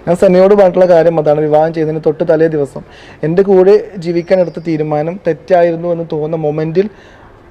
ഞാൻ സനയോട് പറഞ്ഞിട്ടുള്ള കാര്യം അതാണ്. വിവാഹം ചെയ്തതിന് തൊട്ട് തലേ ദിവസം എൻ്റെ കൂടെ ജീവിക്കാൻ എടുത്ത തീരുമാനം തെറ്റായിരുന്നു എന്ന് തോന്നുന്ന മൊമെൻറ്റിൽ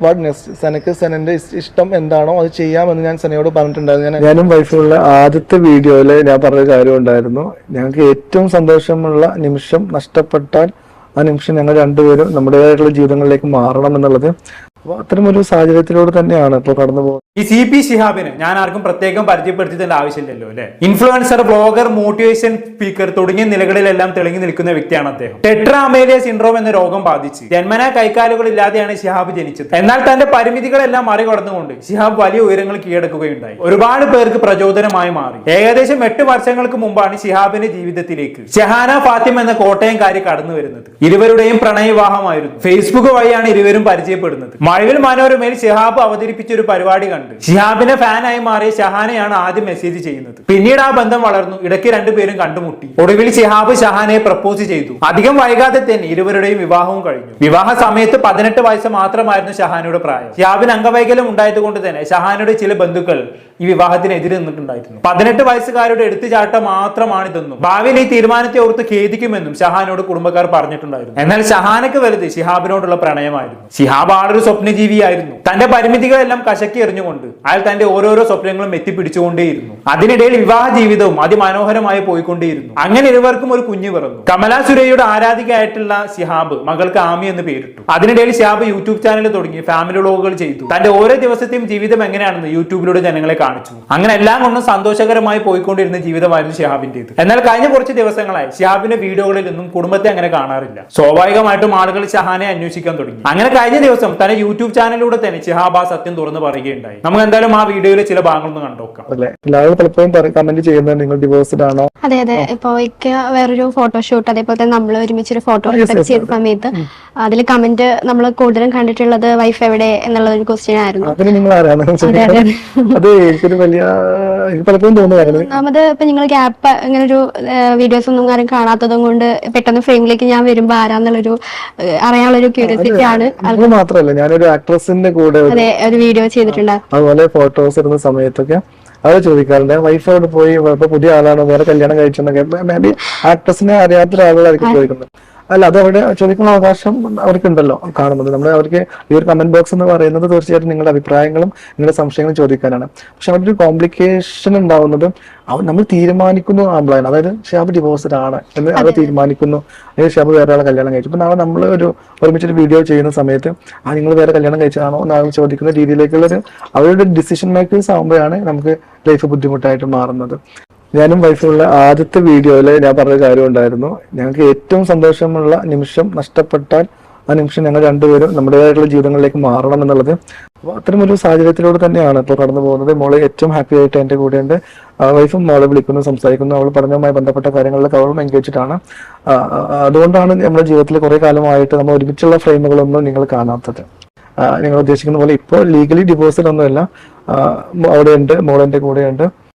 വാട്ട് നെക്സ്റ്റ്, സനക്ക് സനൻ്റെ ഇഷ്ടം എന്താണോ അത് ചെയ്യാമെന്ന് ഞാൻ സനയോട് പറഞ്ഞിട്ടുണ്ടായിരുന്നു. ഞാനും വൈഫുള്ള ആദ്യത്തെ വീഡിയോയിൽ ഞാൻ പറഞ്ഞ കാര്യം ഉണ്ടായിരുന്നു, ഞങ്ങൾക്ക് ഏറ്റവും സന്തോഷമുള്ള നിമിഷം നഷ്ടപ്പെട്ടാൽ ആ നിമിഷം ഞങ്ങൾ രണ്ടുപേരും നമ്മുടേതായിട്ടുള്ള ജീവിതങ്ങളിലേക്ക് മാറണം എന്നുള്ളത്. അപ്പോൾ അത്തരമൊരു സാഹചര്യത്തിലൂടെ തന്നെയാണ് ഇപ്പോൾ കടന്നു പോകുന്നത്. ഈ CP ശിഹാബിന് ഞാൻ ആർക്കും പ്രത്യേകം പരിചയപ്പെടുത്തിയതിന്റെ ആവശ്യമില്ലല്ലോ അല്ലെ. ഇൻഫ്ലുവൻസർ, ബ്ലോഗർ, മോട്ടിവേഷൻ സ്പീക്കർ തുടങ്ങിയ നിലകളിലെല്ലാം തിളങ്ങി നിൽക്കുന്ന വ്യക്തിയാണ് അദ്ദേഹം. ടെട്രാമേലിയ സിൻഡ്രോം എന്ന രോഗം ബാധിച്ച് ജന്മനാ കൈക്കാലുകൾ ഇല്ലാതെയാണ് ശിഹാബ് ജനിച്ചത്. എന്നാൽ തന്റെ പരിമിതികളെല്ലാം മറികടന്നുകൊണ്ട് ശിഹാബ് വലിയ ഉയരങ്ങൾ കീഴടക്കുകയുണ്ടായി. ഒരുപാട് പേർക്ക് പ്രചോദനമായി മാറി. ഏകദേശം 8 വർഷങ്ങൾക്ക് മുമ്പാണ് ശിഹാബിന്റെ ജീവിതത്തിലേക്ക് ഷഹാന ഫാത്തിമ എന്ന കോട്ടയംകാരി കടന്നു വരുന്നത്. ഇരുവരുടെയും പ്രണയവിവാഹമായിരുന്നു. ഫേസ്ബുക്ക് വഴിയാണ് ഇരുവരും പരിചയപ്പെടുന്നത്. മഴവിൽ മനോരമയിൽ ശിഹാബ് അവതരിപ്പിച്ച ഒരു പരിപാടി കണ്ട് ശിഹാബിന്റെ ഫാനായി മാറിയ ഷഹാനയാണ് ആദ്യം മെസ്സേജ് ചെയ്യുന്നത്. പിന്നീട് ആ ബന്ധം വളർന്നു. ഇടയ്ക്ക് രണ്ടുപേരും കണ്ടുമുട്ടി. ഒടുവിൽ ശിഹാബ് ഷഹാനയെ പ്രപ്പോസ് ചെയ്തു. അധികം വൈകാതെ തന്നെ ഇരുവരുടെയും വിവാഹവും കഴിഞ്ഞു. വിവാഹ സമയത്ത് 18 വയസ്സ് മാത്രമായിരുന്നു ഷഹാനയുടെ പ്രായം. ശിഹാബിന് അംഗവൈകല്യം ഉണ്ടായത് കൊണ്ട് തന്നെ ഷഹാനയുടെ ചില ബന്ധുക്കൾ ഈ വിവാഹത്തിനെതിരെ നിന്നിട്ടുണ്ടായിരുന്നു. 18 വയസ്സുകാരുടെ എടുത്തുചാട്ടം മാത്രമാണിതെന്നും ഭാവിയിൽ ഈ തീരുമാനത്തെ ഓർത്ത് ഖേദിക്കുമെന്നും ഷഹാനോട് കുടുംബക്കാർ പറഞ്ഞിട്ടുണ്ടായിരുന്നു. എന്നാൽ ഷഹാനക്ക് വലുത് ശിഹാബിനോടുള്ള പ്രണയമായിരുന്നു. ശിഹാബ് ആളൊരു സ്വപ്നജീവിയായിരുന്നു. തന്റെ പരിമിതികളെല്ലാം കശക്കി എറിഞ്ഞുകൊണ്ട് അയാൾ തന്റെ ഓരോരോ സ്വപ്നങ്ങളും എത്തിപ്പിടിച്ചുകൊണ്ടേയിരുന്നു. അതിനിടയിൽ വിവാഹ ജീവിതവും അതിമനോഹരമായി പോയിക്കൊണ്ടേയിരുന്നു. അങ്ങനെ ഇരുവർക്കും ഒരു കുഞ്ഞു പിറന്നു. കമല സുരയ്യയുടെ ആരാധികയായിട്ടുള്ള ശിഹാബ് മകൾക്ക് ആമി എന്ന് പേരിട്ടു. അതിനിടയിൽ ശിഹാബ് യൂട്യൂബ് ചാനൽ തുടങ്ങി ഫാമിലി വ്ലോഗുകൾ ചെയ്തു. തന്റെ ഓരോ ദിവസത്തെയും ജീവിതം എങ്ങനെയാണെന്ന് യൂട്യൂബിലൂടെ ജനങ്ങളെ കാണിച്ചു. അങ്ങനെ എല്ലാം കൊണ്ടും സന്തോഷകരമായി പോയിക്കൊണ്ടിരുന്ന ജീവിതമായിരുന്നു ശിഹാബിന്റേത്. എന്നാൽ കഴിഞ്ഞ കുറച്ച് ദിവസങ്ങളായി ശിഹാബിന്റെ വീഡിയോകളിൽ നിന്നും കുടുംബത്തെ അങ്ങനെ കാണാറില്ല. സ്വാഭാവികമായിട്ടും ആളുകൾ ഷഹാനെ അന്വേഷിക്കാൻ തുടങ്ങി. അങ്ങനെ കഴിഞ്ഞ ദിവസം തന്റെ യൂട്യൂബ് ചാനലിലൂടെ തന്നെ ശിഹാബ് ആ സത്യം തുറന്ന് പറയുകയുണ്ടായി. നമുക്ക് എന്തായാലും ആ വീഡിയോയിലെ ചില ഭാഗങ്ങളൊന്ന് കണ്ടോക്കാം. കമന്റ് ചെയ്യുന്നത് നിങ്ങൾ ഡിവോഴ്സ്ഡ് ആണോ? അതെ അതെ. ഇപ്പൊ വേറൊരു ഫോട്ടോഷൂട്ട്, അതേപോലെ തന്നെ നമ്മൾ ഒരുമിച്ചൊരു ഫോട്ടോ ചെയ്ത സമയത്ത് അതിൽ കമന്റ് നമ്മൾ കൂടുതലും കണ്ടിട്ടുള്ളത് വൈഫ് എവിടെ എന്നുള്ള ഒരു ക്വസ്റ്റ്യൻ ആയിരുന്നു. ഒന്നാമത് ഇപ്പൊ നിങ്ങൾ ഗ്യാപ്പ് ഇങ്ങനെ ഒരു വീഡിയോസ് ഒന്നും ആരും കാണാത്തതും കൊണ്ട് പെട്ടെന്ന് ഫ്രെയിമിലേക്ക് ഞാൻ വരുമ്പോ ആരാന്നുള്ളൊരു അറിയാനുള്ളൊരു ക്യൂരിയോസിറ്റി ആണ്. അത് മാത്രമല്ല, ഞാനൊരു ആക്ട്രസിന്റെ കൂടെ ഒരു വീഡിയോ ചെയ്തിട്ടുണ്ട്. അതുപോലെ ഫോട്ടോസ് ഇടുന്ന സമയത്തൊക്കെ അത് ചോദിക്കാറുണ്ട്, വൈഫോട് പോയി പുതിയ ആളാണോ, വേറെ കല്യാണം കഴിച്ചെന്നൊക്കെ. മേ ബി ആക്ട്രസിനെ അറിയാത്ത ഒരാളായിരിക്കും ചോദിക്കുന്നത്. അല്ല, അത് അവിടെ ചോദിക്കുന്ന അവകാശം അവർക്കുണ്ടല്ലോ. കാണുന്നത് നമ്മൾ അവർക്ക് ഈ ഒരു കമന്റ് ബോക്സ് എന്ന് പറയുന്നത് തീർച്ചയായിട്ടും നിങ്ങളുടെ അഭിപ്രായങ്ങളും നിങ്ങളുടെ സംശയങ്ങളും ചോദിക്കാനാണ്. പക്ഷെ അവിടെ ഒരു കോംപ്ലിക്കേഷൻ ഉണ്ടാവുന്നത് നമ്മൾ തീരുമാനിക്കുന്നു ആമ്പ്ലാണ്, അതായത് ഷാബ് ഡിവോഴ്സ്ഡ് ആണ് എന്ന് അവർ തീരുമാനിക്കുന്നു, അല്ലെങ്കിൽ ഷാബ് വേറെ ആളെ കല്യാണം കഴിച്ചു. ഇപ്പൊ നാളെ നമ്മൾ ഒരുമിച്ചൊരു വീഡിയോ ചെയ്യുന്ന സമയത്ത് നിങ്ങൾ വേറെ കല്യാണം കഴിച്ചതാണോ എന്നാണ് ചോദിക്കുന്ന രീതിയിലേക്കുള്ളൊരു അവരുടെ ഡിസിഷൻ മേക്കേഴ്സ് ആകുമ്പോഴാണ് നമുക്ക് ലൈഫ് ബുദ്ധിമുട്ടായിട്ട് മാറുന്നത്. ഞാനും വൈഫുള്ള ആദ്യത്തെ വീഡിയോയിൽ ഞാൻ പറഞ്ഞ കാര്യം ഉണ്ടായിരുന്നു, ഞങ്ങൾക്ക് ഏറ്റവും സന്തോഷമുള്ള നിമിഷം നഷ്ടപ്പെട്ടാൽ ആ നിമിഷം ഞങ്ങൾ രണ്ടുപേരും നമ്മുടേതായിട്ടുള്ള ജീവിതങ്ങളിലേക്ക് മാറണം എന്നുള്ളത്. അപ്പോൾ അത്തരമൊരു സാഹചര്യത്തിലൂടെ തന്നെയാണ് ഇപ്പോൾ കടന്നു പോകുന്നത്. മോള് ഏറ്റവും ഹാപ്പി ആയിട്ട് എൻ്റെ കൂടെയുണ്ട്. വൈഫും മോളെ വിളിക്കുന്നു, സംസാരിക്കുന്നു. അവൾ പഠനവുമായി ബന്ധപ്പെട്ട കാര്യങ്ങളിലൊക്കെ അവളും എൻഗേജ്ഡ് ആണ്. അതുകൊണ്ടാണ് നമ്മുടെ ജീവിതത്തിൽ കുറെ കാലമായിട്ട് നമ്മൾ ഒരുമിച്ചുള്ള ഫ്രെയിമുകളൊന്നും നിങ്ങൾ കാണാത്തത്. നിങ്ങൾ ഉദ്ദേശിക്കുന്ന പോലെ ഇപ്പോൾ ലീഗലി ഡിവോഴ്സിലൊന്നുമല്ല, അവിടെ ഉണ്ട്, മോളെൻ്റെ കൂടെയുണ്ട്.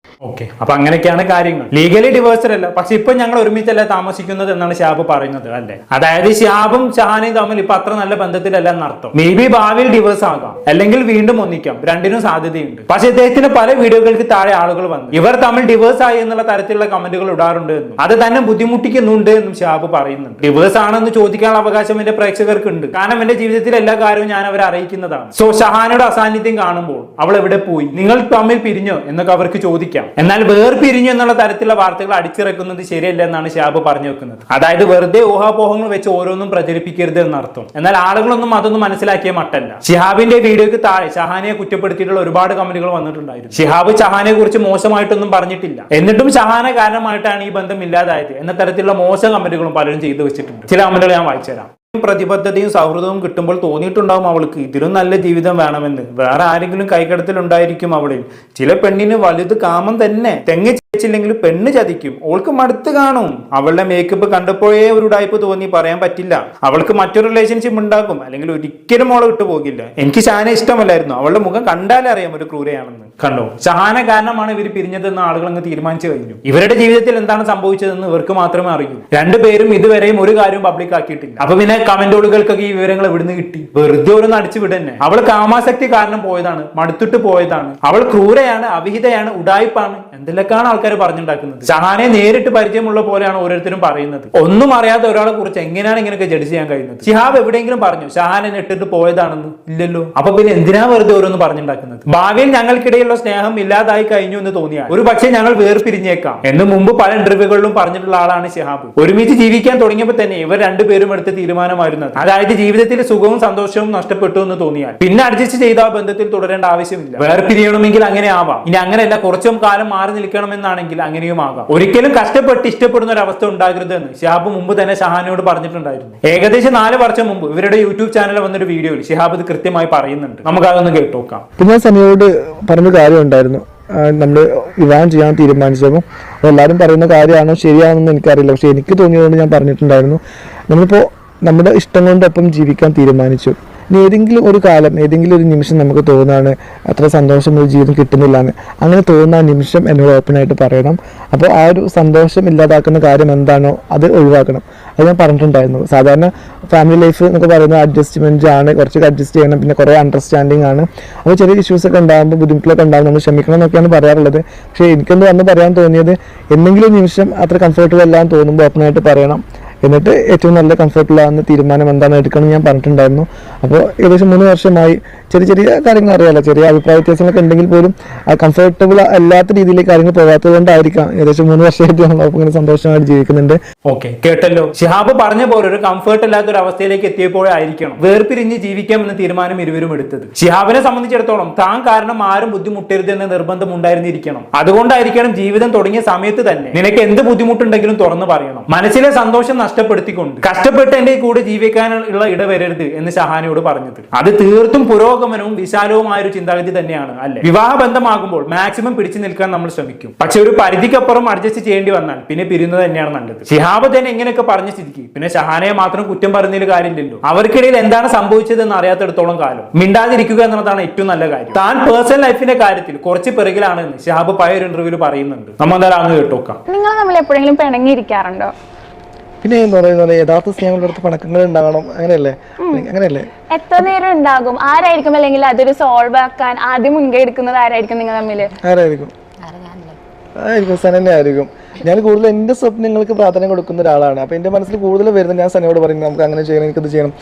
ഓക്കെ, അപ്പൊ അങ്ങനെയൊക്കെയാണ് കാര്യങ്ങൾ. ലീഗലി ഡിവോഴ്സ്ഡ് അല്ല, പക്ഷെ ഇപ്പൊ ഞങ്ങൾ ഒരുമിച്ചല്ല താമസിക്കുന്നത് എന്നാണ് ഷാബ് പറയുന്നത് അല്ലെ. അതായത് ഷാബും ഷഹാനയും തമ്മിൽ ഇപ്പൊ അത്ര നല്ല ബന്ധത്തിലല്ല എന്നർത്ഥം. മേ ബി ഭാവിയിൽ ഡിവോഴ്സ് ആകാം, അല്ലെങ്കിൽ വീണ്ടും ഒന്നിക്കാം, രണ്ടിനും സാധ്യതയുണ്ട്. പക്ഷെ ഇദ്ദേഹത്തിന് പല വീഡിയോകൾക്ക് താഴെ ആളുകൾ വന്നു ഇവർ തമ്മിൽ ഡിവോഴ്സ് ആയി എന്നുള്ള തരത്തിലുള്ള കമന്റുകൾ ഇടാറുണ്ട് എന്നും അത് തന്നെ ബുദ്ധിമുട്ടിക്കുന്നുണ്ട് എന്നും ഷാബ് പറയുന്നുണ്ട്. ഡിവോഴ്സ് ആണെന്ന് ചോദിക്കാനുള്ള അവകാശം എന്റെ പ്രേക്ഷകർക്ക് ഉണ്ട്. കാരണം എന്റെ ജീവിതത്തിൽ എല്ലാ കാര്യവും ഞാൻ അവരെ അറിയിക്കുന്നതാണ്. സോ ഷഹാനയുടെ അസാന്നിധ്യം കാണുമ്പോൾ അവൾ എവിടെ പോയി, നിങ്ങൾ തമ്മിൽ പിരിഞ്ഞോ എന്നൊക്കെ അവർക്ക് ചോദിക്കാം. എന്നാൽ വേർപിരിഞ്ഞു എന്നുള്ള തരത്തിലുള്ള വാർത്തകൾ അടിച്ചിറക്കുന്നത് ശരിയല്ല എന്നാണ് ഷാബ് പറഞ്ഞു വെക്കുന്നത്. അതായത് വെറുതെ ഊഹാപോഹങ്ങൾ വെച്ച് ഓരോന്നും പ്രചരിപ്പിക്കരുത് എന്നർത്ഥം. എന്നാൽ ആളുകളൊന്നും അതൊന്നും മനസ്സിലാക്കിയ മട്ടല്ല. ഷിഹാബിന്റെ വീഡിയോക്ക് താഴെ ഷഹാനയെ കുറ്റപ്പെടുത്തിയിട്ടുള്ള ഒരുപാട് കമന്റുകൾ വന്നിട്ടുണ്ടായിരുന്നു. ഷിഹാബ് ഷഹാനെ കുറിച്ച് മോശമായിട്ടൊന്നും പറഞ്ഞിട്ടില്ല, എന്നിട്ടും ഷഹാന കാരണമായിട്ടാണ് ഈ ബന്ധം ഇല്ലാതായത് എന്ന തരത്തിലുള്ള മോശം കമന്റുകളും പലരും ചെയ്തു വെച്ചിട്ടുണ്ട്. ചില കമന്റുകൾ ഞാൻ വായിച്ചുതരാം. പ്രതിബദ്ധതയും സൗഹൃദവും കിട്ടുമ്പോൾ തോന്നിയിട്ടുണ്ടാവും അവൾക്ക് ഇതിലും നല്ല ജീവിതം വേണമെന്ന്. വേറെ ആരെങ്കിലും കൈകടത്തിലുണ്ടായിരിക്കും അവളിൽ. ചില പെണ്ണിന് വലുത് കാമം തന്നെ. തെങ്ങ് ില്ലെങ്കിൽ പെണ്ണ് ചതിക്കും. ഓൾക്ക് മടുത്ത് കാണും. അവളുടെ മേക്കപ്പ് കണ്ടപ്പോഴേ ഒരു ഉടായ്പ തോന്നി, പറയാൻ പറ്റില്ല. അവൾക്ക് മറ്റൊരു റിലേഷൻഷിപ്പ് ഉണ്ടാക്കും, അല്ലെങ്കിൽ ഒരിക്കലും അവളെ വിട്ടു പോകില്ല. എനിക്ക് ഷഹാനെ ഇഷ്ടമല്ലായിരുന്നു, അവളുടെ മുഖം കണ്ടാലേ അറിയാം ഒരു ക്രൂരയാണെന്ന്. കണ്ടോ, ഷഹാന കാരണമാണ് ഇവർ പിരിഞ്ഞതെന്ന് ആളുകൾ അങ്ങ് തീരുമാനിച്ചു കഴിഞ്ഞു. ഇവരുടെ ജീവിതത്തിൽ എന്താണ് സംഭവിച്ചതെന്ന് ഇവർക്ക് മാത്രമേ അറിയൂ. രണ്ടുപേരും ഇതുവരെയും ഒരു കാര്യവും പബ്ലിക് ആക്കിയിട്ടില്ല. അപ്പൊ പിന്നെ കമന്റുകൾക്കൊക്കെ ഈ വിവരങ്ങൾ എവിടുന്ന് കിട്ടി? വെറുതെ ഓരോന്ന് അടിച്ചു വിടന്നെ. അവൾ കാമാസക്തി കാരണം പോയതാണ്, മടുത്തിട്ട് പോയതാണ്, അവൾ ക്രൂരയാണ്, അവിഹിതയാണ്, ഉഡായിപ്പാണ്, എന്തെല്ലൊക്കെയാണ് ആൾക്കാർ പറഞ്ഞുണ്ടാക്കുന്നത്. ഷഹാനെ നേരിട്ട് പരിചയമുള്ള പോലെയാണ് ഓരോരുത്തരും പറയുന്നത്. ഒന്നും അറിയാത്ത ഒരാളെ കുറിച്ച് എങ്ങനെയാണ് ഇങ്ങനെയൊക്കെ ജഡ്ജ് ചെയ്യാൻ കഴിയുന്നത്? ഷിഹാബ് എവിടെയെങ്കിലും പറഞ്ഞു ഷഹാനെ ഇട്ടിട്ട് പോയതാണെന്ന്? ഇല്ലല്ലോ. അപ്പൊ പിന്നെ എന്തിനാ വെറുതെ ഓരോന്ന് പറഞ്ഞുണ്ടാക്കുന്നത്? ഭാവിയിൽ ഞങ്ങൾക്കിടയിലുള്ള സ്നേഹം ഇല്ലാതായി കഴിഞ്ഞു എന്ന് തോന്നിയാൽ ഒരു പക്ഷേ ഞങ്ങൾ വേർപിരിഞ്ഞേക്കാം എന്ന് മുമ്പ് പല ഇന്റർവ്യൂകളിലും പറഞ്ഞിട്ടുള്ള ആളാണ് ഷിഹാബ്. ഒരുമിച്ച് ജീവിക്കാൻ തുടങ്ങിയപ്പോൾ തന്നെ ഇവർ രണ്ടുപേരും എടുത്ത തീരുമാനമായിരുന്നു. അതായത് ജീവിതത്തിൽ സുഖവും സന്തോഷവും നഷ്ടപ്പെട്ടു എന്ന് തോന്നിയാൽ പിന്നെ അഡ്ജസ്റ്റ് ചെയ്ത ആ ബന്ധത്തിൽ തുടരേണ്ട ആവശ്യമില്ല. വേർപിരിയണമെങ്കിൽ അങ്ങനെ ആവാം. ഇനി അങ്ങനെയല്ല, കുറച്ചും കാലം മാറി നിൽക്കണമെന്നാണെങ്കിൽ അങ്ങനെയും ആകാം. ഒരിക്കലും കഷ്ടപ്പെട്ട് ഇഷ്ടപ്പെടുന്ന ഒരു അവസ്ഥ ഉണ്ടാകരുത് എന്ന് ഷിഹാബ് മുമ്പ് തന്നെ ഷഹാനയോട് പറഞ്ഞിട്ടുണ്ടായിരുന്നു. ഏകദേശം 4 വർഷം മുമ്പ് ഇവരുടെ യൂട്യൂബ് ചാനലിൽ വന്നൊരു വീഡിയോയിൽ ഷിഹാബ് ഇത് കൃത്യമായി പറയുന്നുണ്ട്. നമുക്ക് അതൊന്ന് കേട്ടോക്കാം. പിന്നെ സനിയോട് പറഞ്ഞ കാര്യം ഉണ്ടായിരുന്നു, നമ്മൾ വിവാഹം ചെയ്യാൻ തീരുമാനിച്ചപ്പോൾ എല്ലാവരും പറയുന്ന കാര്യമാണോ ശരിയാണെന്ന് എനിക്കറിയില്ല, പക്ഷെ എനിക്ക് തോന്നിയതുകൊണ്ട് ഞാൻ പറഞ്ഞിട്ടുണ്ടായിരുന്നു, നമ്മളിപ്പോൾ നമ്മുടെ ഇഷ്ടം കൊണ്ടൊപ്പം ജീവിക്കാൻ തീരുമാനിച്ചു. ഇനി ഏതെങ്കിലും ഒരു കാലം, ഏതെങ്കിലും ഒരു നിമിഷം നമുക്ക് തോന്നാണ് അത്ര സന്തോഷം ഒരു ജീവിതം കിട്ടുന്നില്ല എന്ന്, അങ്ങനെ തോന്നുന്ന ആ നിമിഷം എന്നോട് ഓപ്പണായിട്ട് പറയണം. അപ്പോൾ ആ ഒരു സന്തോഷം ഇല്ലാതാക്കുന്ന കാര്യം എന്താണോ അത് ഒഴിവാക്കണം. അത് ഞാൻ പറഞ്ഞിട്ടുണ്ടായിരുന്നു. സാധാരണ ഫാമിലി ലൈഫ് എന്നൊക്കെ പറയുന്നത് അഡ്ജസ്റ്റ്മെന്റ് ആണ്, കുറച്ചൊക്കെ അഡ്ജസ്റ്റ് ചെയ്യണം, പിന്നെ കുറേ അണ്ടർസ്റ്റാൻഡിങ് ആണ്. അപ്പോൾ ചെറിയ ഇഷ്യൂസ് ഒക്കെ ഉണ്ടാകുമ്പോൾ, ബുദ്ധിമുട്ടിലൊക്കെ ഉണ്ടാകുമ്പോൾ നമ്മൾ ക്ഷമിക്കണം എന്നൊക്കെയാണ് പറയാറുള്ളത്. പക്ഷേ എനിക്കെന്ത് അന്ന് പറയാൻ തോന്നിയത്, എന്തെങ്കിലും നിമിഷം അത്ര കംഫർട്ടബിൾ അല്ലാന്ന് തോന്നുമ്പോൾ ഓപ്പണായിട്ട് പറയണം. എന്നിട്ട് ഏറ്റവും നല്ല കംഫർട്ടബിളാകുന്ന തീരുമാനം എന്താണ് എടുക്കണം ഞാൻ പറഞ്ഞിട്ടുണ്ടായിരുന്നു. അപ്പോൾ ഏകദേശം 3 വർഷമായി. ചെറിയ ചെറിയ കാര്യങ്ങൾ അറിയാമല്ലോ, ചെറിയ അഭിപ്രായ വ്യത്യാസങ്ങളൊക്കെ ഉണ്ടെങ്കിൽ പോലും കംഫർട്ടബിൾ അല്ലാത്ത രീതിയിലേക്ക് കാര്യങ്ങൾ പോകാത്തത് കൊണ്ടായിരിക്കാം ഏകദേശം 3 വർഷമായിട്ട് നമ്മളൊപ്പം ഇങ്ങനെ സന്തോഷമായിട്ട് ജീവിക്കുന്നുണ്ട്. ഓക്കെ, കേട്ടല്ലോ. ഷിഹാബ് പറഞ്ഞ പോലെ ഒരു കംഫർട്ട് ഇല്ലാത്ത ഒരു അവസ്ഥയിലേക്ക് എത്തിയപ്പോഴായിരിക്കണം വേർപിരിഞ്ഞ് ജീവിക്കാമെന്ന തീരുമാനം ഇരുവരും എടുത്തത്. ഷിഹാബിനെ സംബന്ധിച്ചിടത്തോളം താൻ കാരണം ആരും ബുദ്ധിമുട്ടരുത് എന്ന നിർബന്ധം ഉണ്ടായിരുന്നിരിക്കണം. അതുകൊണ്ടായിരിക്കണം ജീവിതം തുടങ്ങിയ സമയത്ത് തന്നെ നിനക്ക് എന്ത് ബുദ്ധിമുട്ടുണ്ടെങ്കിലും തുറന്നു പറയണം, മനസ്സിലെ സന്തോഷം നഷ്ടപ്പെടുത്തിക്കൊണ്ട് കഷ്ടപ്പെട്ട് എന്റെ കൂടെ ജീവിക്കാനുള്ള ഇടവരരുത് എന്ന് ഷഹാനയോട് പറഞ്ഞത്. അത് തീർത്തും പുരോഗമനവും വിശാലവുമായ ഒരു ചിന്താഗതി തന്നെയാണ്, അല്ലെ? വിവാഹ ബന്ധമാകുമ്പോൾ മാക്സിമം പിടിച്ചു നിൽക്കാൻ നമ്മൾ ശ്രമിക്കും. പക്ഷെ ഒരു പരിധിക്കപ്പുറം അഡ്ജസ്റ്റ് ചെയ്യേണ്ടി വന്നാൽ പിന്നെ പിരിയുന്നത് തന്നെയാണ് നല്ലത്. ഷിഹാബ് തന്നെ എങ്ങനെയൊക്കെ പറഞ്ഞ സ്ഥിതിക്ക് പിന്നെ ഷഹാനയെ മാത്രം കുറ്റം പറഞ്ഞതിൽ കാര്യമില്ലല്ലോ. അവർക്കിടയിൽ എന്താണ് സംഭവിച്ചതെന്ന് അറിയാത്തിടത്തോളം കാലം മിണ്ടാതിരിക്കുക എന്നതാണ് ഏറ്റവും നല്ല കാര്യം. താൻ പേഴ്സണൽ ലൈഫിന്റെ കാര്യത്തിൽ കുറച്ച് പിറകിലാണെന്ന് ഷിഹാബ് പഴയ ഒരു ഇന്റർവ്യൂവിൽ പറയുന്നുണ്ട്. നമ്മൾ എന്തായാലും അങ്ങ് കേട്ടോക്കാം. നിങ്ങൾ നമ്മൾ എപ്പോഴെങ്കിലും പിണങ്ങിയിരിക്കാറുണ്ടോ? പിന്നെ എന്ന് പറയുന്നത് യഥാർത്ഥ സ്നേഹങ്ങളുടെ അടുത്ത് പണക്കങ്ങൾ ഉണ്ടാകണം, അങ്ങനെയല്ലേ? എത്ര നേരം ഉണ്ടാകും? ആരായിരിക്കും, അല്ലെങ്കിൽ അതൊരു സോൾവ് ആക്കാൻ ആദ്യം മുൻകൈ എടുക്കുന്നത് ആരായിരിക്കും? നിങ്ങൾ തമ്മില് ആരായിരിക്കും? സനന്നെ ആയിരിക്കും. ഞാൻ കൂടുതൽ എൻ്റെ സ്വപ്നങ്ങൾക്ക് പ്രാധാന്യം കൊടുക്കുന്ന ഒരാളാണ്. അപ്പോൾ എൻ്റെ മനസ്സിൽ കൂടുതൽ വരുന്നത് ഞാൻ സനയോട് പറയുന്നത് നമുക്ക് അങ്ങനെ ചെയ്യണം, എനിക്കത് ചെയ്യണം,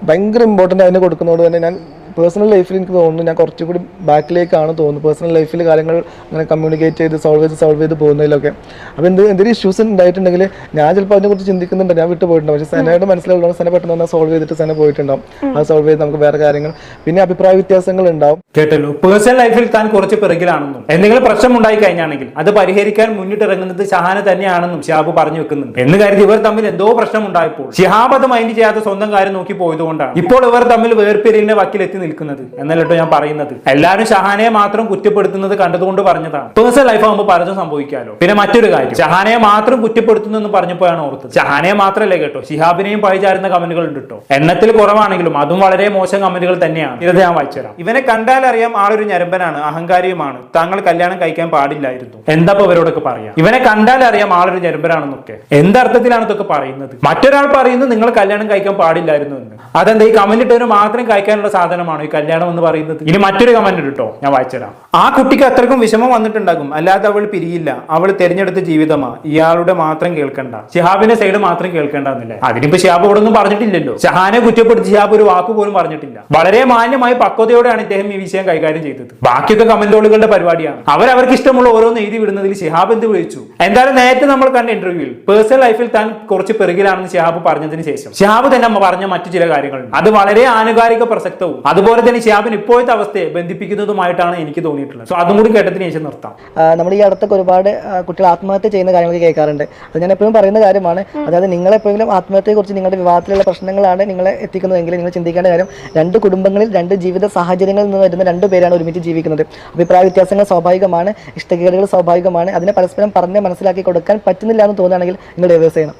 ഭയങ്കര ഇമ്പോർട്ടൻ്റ് അതിനെ കൊടുക്കുന്നതുകൊണ്ട് തന്നെ ഞാൻ പേഴ്സണൽ ലൈഫിൽ എനിക്ക് തോന്നുന്നു ഞാൻ കുറച്ചുകൂടി ബാക്കിലേക്കാണ് തോന്നുന്നു. പേഴ്സണൽ ലൈഫിൽ കാര്യങ്ങൾ അങ്ങനെ കമ്മ്യൂണിക്കേറ്റ് ചെയ്ത് സോൾവ് ചെയ്ത് പോകുന്നതിലൊക്കെ. അപ്പോൾ എന്തെങ്കിലും ഇഷ്യൂസ് ഉണ്ടായിട്ടുണ്ടെങ്കിൽ ഞാൻ ചിലപ്പോൾ അതിനെക്കുറിച്ച് ചിന്തിക്കുന്നുണ്ട്, ഞാൻ വിട്ടു പോയിട്ടുണ്ട്. പക്ഷേ സനയുടെ മനസ്സിലുള്ളതാണ്, സന പെട്ടെന്ന് തന്നെ സോൾവ് ചെയ്തിട്ട് സന പോയിട്ടുണ്ടാവും. അത് സോൾവ് ചെയ്ത് നമുക്ക് വേറെ കാര്യങ്ങൾ, പിന്നെ അഭിപ്രായ വ്യത്യാസങ്ങൾ ഉണ്ടാവും. കേട്ടല്ലോ, പേഴ്സണൽ ലൈഫിൽ താൻ കുറച്ച് പിറകിലാണെന്നും എന്തെങ്കിലും പ്രശ്നം ഉണ്ടായി കഴിഞ്ഞാണെങ്കിൽ അത് പരിഹരിക്കാൻ മുന്നിട്ടിറങ്ങുന്നത് ഷഹാന തന്നെയാണെന്നും ഷിഹാബ് പറഞ്ഞു വെക്കുന്നുണ്ട്. എന്ന് കരുതി ഇവർ തമ്മിൽ എന്തോ പ്രശ്നം ഉണ്ടായപ്പോൾ ഷിഹാബ് അത് മൈൻഡ് ചെയ്യാതെ സ്വന്തം കാര്യം നോക്കി പോയതുകൊണ്ടാണ് ഇപ്പോൾ ഇവർ തമ്മിൽ വേർപിരിയലിന്റെ വക്കിലെത്തി നിൽക്കുന്നത് എന്നല്ലോ ഞാൻ പറയുന്നത്. എല്ലാവരും ഷഹാനയെ മാത്രം കുറ്റപ്പെടുത്തുന്നത് കണ്ടതുകൊണ്ട് പറഞ്ഞതാണ്. പേഴ്സണൽ ലൈഫ് ആകുമ്പോൾ പലതും സംഭവിക്കാലോ. പിന്നെ മറ്റൊരു കാര്യം, ഷഹാനയെ മാത്രം കുറ്റപ്പെടുത്തുന്നു എന്ന് പറഞ്ഞപ്പോഴാണ് ഓർത്തത്. ഷഹാനയെ മാത്രമല്ലേ കേട്ടോ, ഷിഹാബിനെയും പഴിചാരുന്ന കമന്റുകൾ ഉണ്ട് കേട്ടോ. എണ്ണത്തിൽ കുറവാണെങ്കിലും അതും വളരെ മോശം കമന്റുകൾ തന്നെയാണ്. ഇത് ഞാൻ വായിച്ചുതരാം. ഇവനെ കണ്ടാൽ അറിയാം ആളൊരു ഞരമ്പനാണ്, അഹങ്കാരിയുമാണ്, താങ്കൾ കല്യാണം കഴിക്കാൻ പാടില്ലായിരുന്നു. എന്താ ഇവരോടൊക്കെ പറയാം? ഇവനെ കണ്ടാൽ അറിയാം ആളൊരു ഞരമ്പനാണെന്നൊക്കെ എന്തർത്ഥത്തിലാണ് ഇതൊക്കെ പറയുന്നത്? മറ്റൊരാൾ പറയുന്നത് നിങ്ങൾ കല്യാണം കഴിക്കാൻ പാടില്ലായിരുന്നു എന്ന്. അതെന്താ ഈ കമന്റ് ഇട്ടവന് മാത്രം കഴിക്കാനുള്ള സാധനമാണോ ഈ കല്യാണം എന്ന് പറയുന്നത്? ഇനി മറ്റൊരു കമന്റ് കേട്ടോ, ഞാൻ വായിച്ചുതരാം. ആ കുട്ടിക്ക് അത്രക്കും വിഷമം വന്നിട്ടുണ്ടാകും, അല്ലാതെ അവൾ പിരിയില്ല, അവൾ തെരഞ്ഞെടുത്ത ജീവിതമാ, ഇയാളുടെ മാത്രം കേൾക്കണ്ട, ഷിഹാബിന്റെ സൈഡ് മാത്രം കേൾക്കണ്ട എന്നല്ലേ? അതിനിപ്പോ ഷിഹാബ് ഇവിടെ ഒന്നും പറഞ്ഞിട്ടില്ലല്ലോ. ഷഹാനെ കുറ്റപ്പെടുത്തി ഷിഹാബ് ഒരു വാക്ക് പോലും പറഞ്ഞിട്ടില്ല. വളരെ മാന്യമായി പക്വതയോടെയാണ് ഇദ്ദേഹം ഈ വിഷയം കൈകാര്യം ചെയ്തത്. ബാക്കിയൊക്കെ കമന്റോളുകളുടെ പരിപാടിയാണ്. അവർക്ക് ഇഷ്ടമുള്ള ഓരോന്ന് എഴുതി വിടുന്നതിൽ ഷിഹാബ് എന്ത് വിളിച്ചു? എന്തായാലും നേരത്തെ നമ്മൾ കണ്ട ഇന്റർവ്യൂവിൽ പേഴ്സണൽ ലൈഫിൽ താൻ കുറച്ച് പിറകിലാണെന്ന് ഷിഹാബ് പറഞ്ഞതിന് ശേഷം ഷിഹാബ് തന്നെ പറഞ്ഞ മറ്റു ചില കാര്യങ്ങളുണ്ട്. അത് വളരെ ആനുകാലിക പ്രസക്തവും അതുപോലെ തന്നെ ഷിഹാബിന് ഇപ്പോഴത്തെ അവസ്ഥയെ ബന്ധിപ്പിക്കുന്നതുമായിട്ടാണ് എനിക്ക് തോന്നിയിട്ടുള്ളത്. സോ അതും കൂടി കേട്ടതിന് ശേഷം നിർത്താം. നമ്മൾ ഈ അടുത്തൊക്കെ ഒരുപാട് കുട്ടികൾ ആത്മഹത്യ ചെയ്യുന്ന കാര്യങ്ങൾ കേൾക്കാറുണ്ട്. അത് ഞാൻ എപ്പോഴും പറയുന്ന കാര്യമാണ്. അതായത് നിങ്ങൾ എപ്പോഴെങ്കിലും ആത്മഹത്യയെക്കുറിച്ച് നിങ്ങളുടെ വിവാഹത്തിലുള്ള പ്രശ്നങ്ങളാണ് നിങ്ങളെ എത്തിക്കുന്നതെങ്കിൽ നിങ്ങൾ ചിന്തിക്കേണ്ട കാര്യം, 2 കുടുംബങ്ങളിൽ 2 ജീവിത സാഹചര്യങ്ങളിൽ നിന്ന് വരുന്ന 2 പേരാണ് ഒരുമിച്ച് ജീവിക്കുന്നത്. അഭിപ്രായ വ്യത്യാസങ്ങൾ സ്വാഭാവികമാണ്, ഇഷ്ടക്കേടുകൾ സ്വാഭാവികമാണ്. അതിനെ പരസ്പരം പറഞ്ഞ് മനസ്സിലാക്കി കൊടുക്കാൻ പറ്റുന്നില്ല എന്ന് തോന്നുകയാണെങ്കിൽ നിങ്ങൾ ഡൈവേഴ്സ് ചെയ്യണം.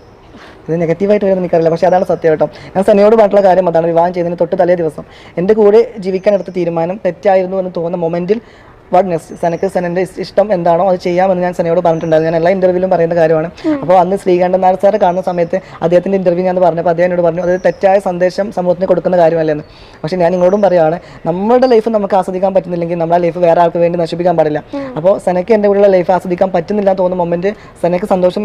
ഇത് നെഗറ്റീവായിട്ട് വരുന്നത് എനിക്കറിയില്ല, പക്ഷേ അതാണ് സത്യം കേട്ടോ. ഞാൻ സനയോട് പറഞ്ഞിട്ടുള്ള കാര്യം അതാണ്. വിവാഹം ചെയ്യുന്നതിന് തൊട്ട് തലേ ദിവസം എൻ്റെ കൂടെ ജീവിക്കാൻ എടുത്ത തീരുമാനം തെറ്റായിരുന്നു എന്ന് തോന്നുന്ന മൊമെന്റിൽ വാട്ട് നെക്സ്റ്റ്, സനക്ക് സനന്റെ ഇഷ്ടം എന്താണോ അത് ചെയ്യാമെന്ന് ഞാൻ സനയോട് പറഞ്ഞിട്ടുണ്ടായിരുന്നു. ഞാൻ എല്ലാ ഇന്റർവ്യൂവിലും പറയുന്ന കാര്യമാണ്. അപ്പോൾ അന്ന് ശ്രീകണ്ഠൻ നായർ സാറെ കാണുന്ന സമയത്ത് അദ്ദേഹത്തിന്റെ ഇന്റർവ്യൂ ഞാൻ പറഞ്ഞപ്പോൾ അദ്ദേഹം എന്നോട് പറഞ്ഞു അത് തെറ്റായ സന്ദേശം സമൂഹത്തിന് കൊടുക്കുന്ന കാര്യമല്ലെന്ന്. പക്ഷേ ഞാൻ നിങ്ങളോടും പറയുകയാണ്, നമ്മുടെ ലൈഫ് നമുക്ക് ആസ്വദിക്കാൻ പറ്റുന്നില്ലെങ്കിൽ നമ്മുടെ ലൈഫ് വേറെ ആൾക്ക് വേണ്ടി നശിപ്പിക്കാൻ പാടില്ല. അപ്പോൾ സനക്ക് എൻ്റെ കൂടെയുള്ള ലൈഫ് ആസ്വദിക്കാൻ പറ്റുന്നില്ല എന്ന് തോന്നുന്ന മൊമെന്റ് സനക്ക് സന്തോഷം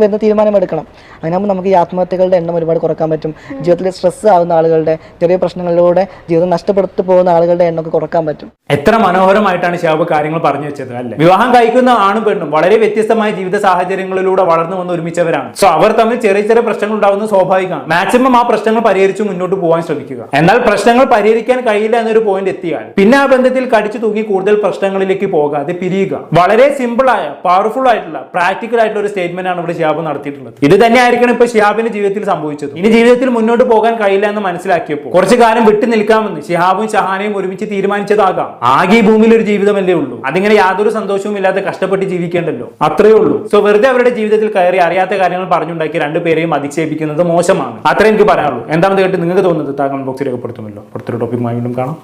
വരുന്ന തീരുമാനം എടുക്കണം. അതിനാകുമ്പോൾ നമുക്ക് ഈ ആത്മഹത്യകളുടെ എണ്ണം ഒരുപാട് കുറക്കാൻ പറ്റും. ജീവിതത്തിൽ സ്ട്രെസ് ആവുന്ന ആളുകളുടെ, ചെറിയ പ്രശ്നങ്ങളിലൂടെ ജീവിതം നഷ്ടപ്പെടുത്തു പോകുന്ന ആളുകളുടെ എണ്ണമൊക്കെ കുറക്കാൻ പറ്റും. എത്ര മനോഹരമായിട്ടാണ് ഷിഹാബ് കാര്യങ്ങൾ പറഞ്ഞു വെച്ചത് അല്ലേ? വിവാഹം കഴിക്കുന്ന ആണും പെണ്ണും വളരെ വ്യത്യസ്തമായ ജീവിത സാഹചര്യങ്ങളിലൂടെ വളർന്നു വന്ന് ഒരുമിച്ചവരാണ്. സോ അവർ തമ്മിൽ ചെറിയ ചെറിയ പ്രശ്നങ്ങൾ ഉണ്ടാവുന്നത് സ്വാഭാവികമാണ്. മാക്സിമം ആ പ്രശ്നങ്ങൾ പരിഹരിച്ച് മുന്നോട്ട് പോകാൻ ശ്രമിക്കുക. എന്നാൽ പ്രശ്നങ്ങൾ പരിഹരിക്കാൻ കഴിയില്ല എന്നൊരു പോയിന്റ് എത്തിയാൽ പിന്നെ ആ ബന്ധത്തിൽ കടിച്ചു തൂങ്ങി കൂടുതൽ പ്രശ്നങ്ങളിലേക്ക് പോകാതെ പിരിയുക. വളരെ സിമ്പിൾ ആയ, പവർഫുൾ ആയിട്ടുള്ള, പ്രാക്ടിക്കൽ ആയിട്ടുള്ള ഒരു സ്റ്റേറ്റ്മെന്റ് ആണ് ഇവിടെ ഷിഹാബ് നടത്തിയിട്ടുള്ളത്. ഇത് തന്നെയായിരിക്കണം ഇപ്പൊ ഷിഹാബിന്റെ ജീവിതത്തിൽ സംഭവിച്ചത്. ഇനി ജീവിതത്തിൽ മുന്നോട്ട് പോകാൻ കഴിയില്ല എന്ന് മനസ്സിലാക്കിയപ്പോൾ കുറച്ചു കാലം വിട്ടു നിൽക്കാമെന്ന് ഷിഹാബും ഷഹാനയും ഒരുമിച്ച് തീരുമാനിച്ചതാകാം. ആകെ ഈ ഭൂമിയിൽ ഒരു ജീവിതമല്ലേ ഉള്ളൂ, അതിങ്ങനെ യാതൊരു സന്തോഷവും ഇല്ലാതെ കഷ്ടപ്പെട്ട് ജീവിക്കേണ്ടല്ലോ, അത്രേ ഉള്ളൂ. സോ വെറുതെ അവരുടെ ജീവിതത്തിൽ കയറി അറിയാത്ത കാര്യങ്ങൾ പറഞ്ഞുണ്ടാക്കി രണ്ടുപേരെയും അധിക്ഷേപിക്കുന്നത് മോശമാണ്. അത്രേ എനിക്ക് പറയാനുള്ളൂ. എന്താണെന്ന് കേട്ട് നിങ്ങൾക്ക് തോന്നുന്നത് താങ്കൾ ബോക്സിൽ രേഖപ്പെടുത്തുമല്ലോ. അടുത്തൊരു ടോപ്പിക്കുമായി വീണ്ടും കാണാം.